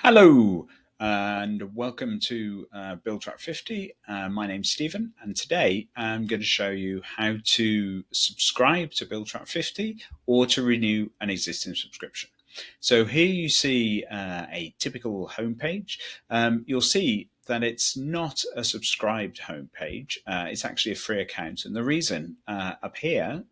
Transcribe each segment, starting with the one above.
Hello and welcome to BillTrack50. My name's Stephen, and today I'm going to show you how to subscribe to BillTrack50 or to renew an existing subscription. So here you see a typical homepage. You'll see that it's not a subscribed homepage. It's actually a free account, and the reason up here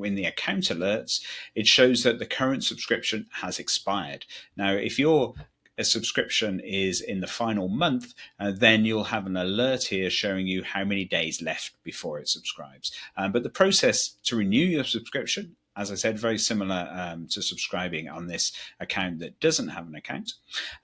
in the account alerts, it shows that the current subscription has expired. Now, if your a subscription is in the final month, then you'll have an alert here showing you how many days left before it subscribes. But the process to renew your subscription, as I said, very similar to subscribing on this account that doesn't have an account.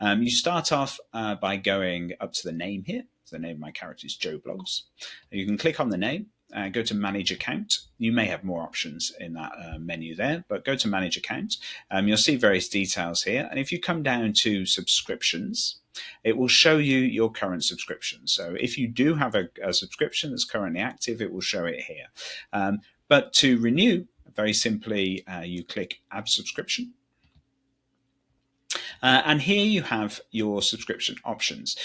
You start off by going up to the name here. So the name of my character is Joe Blogs. You can click on the name. Go to Manage Account. You may have more options in that menu there, but go to Manage Account. You'll see various details here. And if you come down to Subscriptions, it will show you your current subscription. So if you do have a subscription that's currently active, it will show it here. But to renew, very simply, you click Add Subscription. And here you have your subscription options.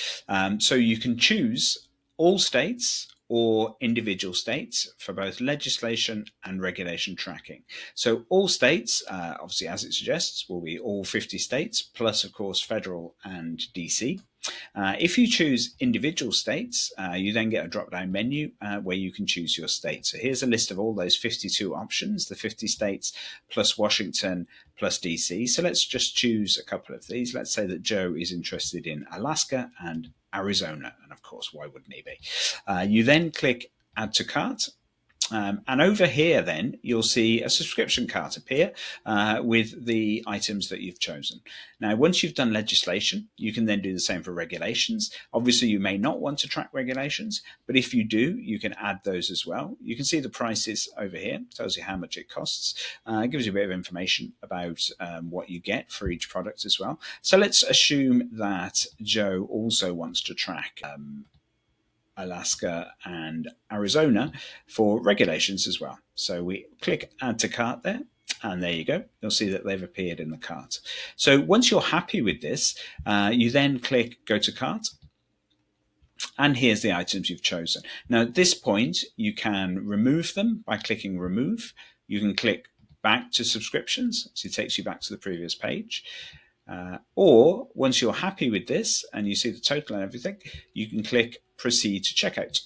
So you can choose all states or individual states for both legislation and regulation tracking. So all states, obviously as it suggests, will be all 50 states, plus of course federal and DC. If you choose individual states, you then get a drop-down menu where you can choose your state. So here's a list of all those 52 options, the 50 states plus Washington plus DC. So let's just choose a couple of these. Let's say that Joe is interested in Alaska and Arizona, and of course, why wouldn't he be? You then click Add to Cart. And over here, then, you'll see a subscription cart appear with the items that you've chosen. Now, once you've done legislation, you can then do the same for regulations. Obviously, you may not want to track regulations, but if you do, you can add those as well. You can see the prices over here, tells you how much it costs. It gives you a bit of information about what you get for each product as well. So let's assume that Joe also wants to track Alaska and Arizona for regulations as well. So we click Add to Cart there, and there you go. You'll see that they've appeared in the cart. So once you're happy with this, you then click Go to Cart, and here's the items you've chosen. Now at this point, you can remove them by clicking Remove. You can click Back to Subscriptions, so it takes you back to the previous page. Or once you're happy with this and you see the total and everything, you can click Proceed to Checkout.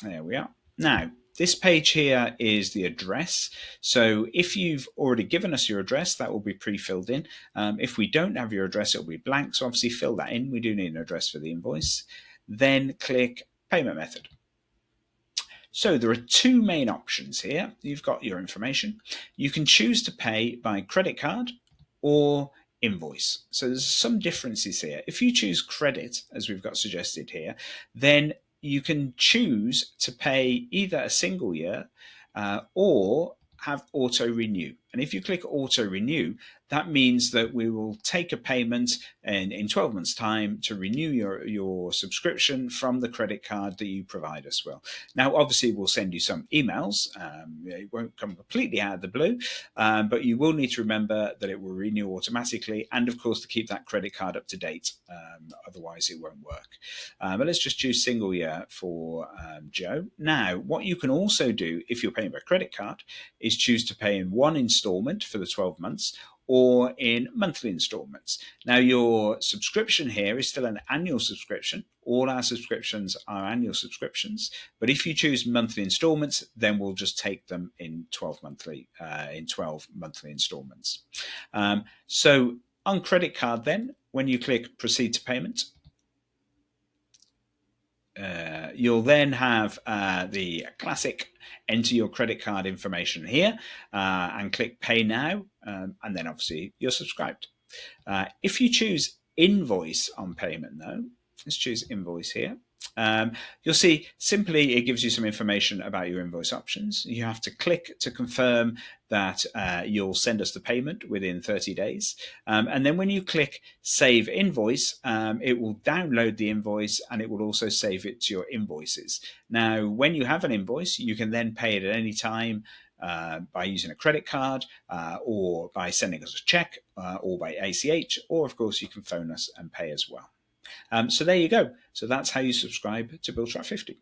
There we are. Now, this page here is the address. So if you've already given us your address, that will be pre-filled in. If we don't have your address, it will be blank. So obviously fill that in. We do need an address for the invoice. Then click Payment Method. So there are two main options here. You've got your information. You can choose to pay by credit card or invoice. So there's some differences here. If you choose credit, as we've got suggested here, then you can choose to pay either a single year or have auto renew. And if you click auto renew, that means that we will take a payment in 12 months time to renew your subscription from the credit card that you provide us with. Now, obviously we'll send you some emails. It won't come completely out of the blue, but you will need to remember that it will renew automatically. And of course to keep that credit card up to date. Otherwise it won't work. But let's just choose single year for Joe. Now, what you can also do if you're paying by credit card is choose to pay in one installment for the 12 months or in monthly installments. Now, your subscription here is still an annual subscription. All our subscriptions are annual subscriptions, but if you choose monthly installments, then we'll just take them in 12 monthly installments. So on credit card, then, when you click Proceed to Payment, you'll then have the classic enter your credit card information here and click Pay Now, and then obviously you're subscribed. If you choose invoice on payment though, let's choose invoice here. You'll see simply it gives you some information about your invoice options. You have to click to confirm that you'll send us the payment within 30 days. And then when you click Save Invoice, it will download the invoice and it will also save it to your invoices. Now, when you have an invoice, you can then pay it at any time by using a credit card, or by sending us a check, or by ACH, or of course you can phone us and pay as well. So there you go. So that's how you subscribe to BillTrack50.